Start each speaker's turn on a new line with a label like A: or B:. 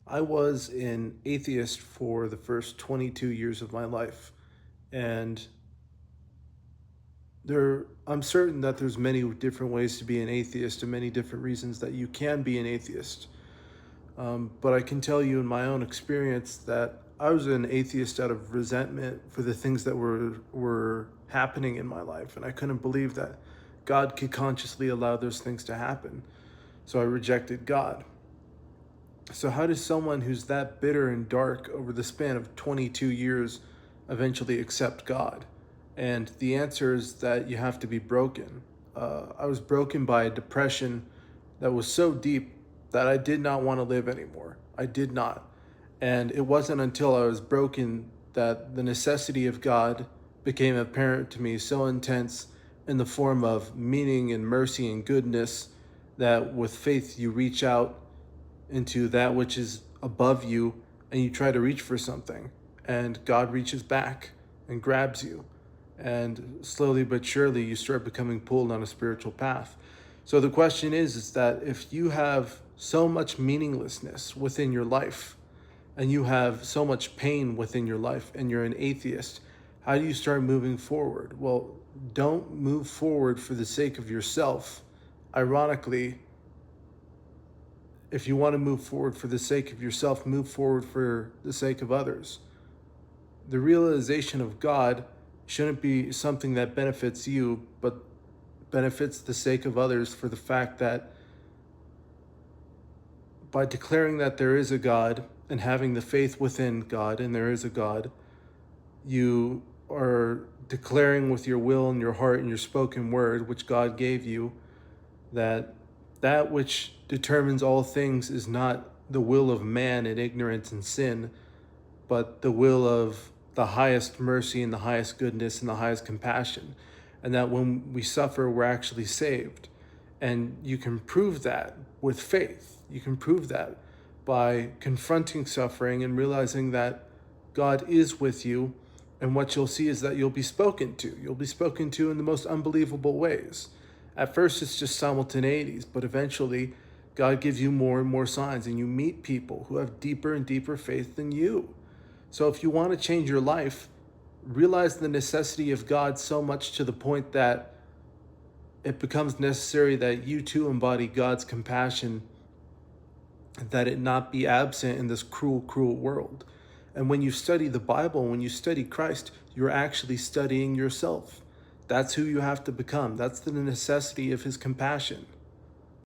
A: I was an atheist for the first 22 years of my life, and I'm certain that there's many different ways to be an atheist and many different reasons that you can be an atheist. But I can tell you in my own experience that I was an atheist out of resentment for the things that were happening in my life, and I couldn't believe that God could consciously allow those things to happen. So I rejected God. So, how does someone who's that bitter and dark over the span of 22 years eventually accept God? And the answer is that you have to be broken. I was broken by a depression that was so deep that I did not want to live anymore. I did not. And it wasn't until I was broken that the necessity of God became apparent to me, so intense in the form of meaning and mercy and goodness that with faith you reach out into that which is above you and you try to reach for something, and God reaches back and grabs you, and slowly but surely you start becoming pulled on a spiritual path. So the question is that if you have so much meaninglessness within your life and you have so much pain within your life and you're an atheist, how do you start moving forward? Well, don't move forward for the sake of yourself. Ironically, if you want to move forward for the sake of yourself, move forward for the sake of others. The realization of God shouldn't be something that benefits you, but benefits the sake of others, for the fact that by declaring that there is a God and having the faith within God and there is a God, you are declaring with your will and your heart and your spoken word, which God gave you, that that which determines all things is not the will of man in ignorance and sin, but the will of the highest mercy and the highest goodness and the highest compassion. And that when we suffer, we're actually saved. And you can prove that with faith. You can prove that by confronting suffering and realizing that God is with you. And what you'll see is that you'll be spoken to. You'll be spoken to in the most unbelievable ways. At first, it's just simultaneities, but eventually, God gives you more and more signs, and you meet people who have deeper and deeper faith than you. So, if you want to change your life, realize the necessity of God so much to the point that it becomes necessary that you too embody God's compassion, that it not be absent in this cruel, cruel world. And when you study the Bible, when you study Christ, you're actually studying yourself. That's who you have to become. That's the necessity of his compassion.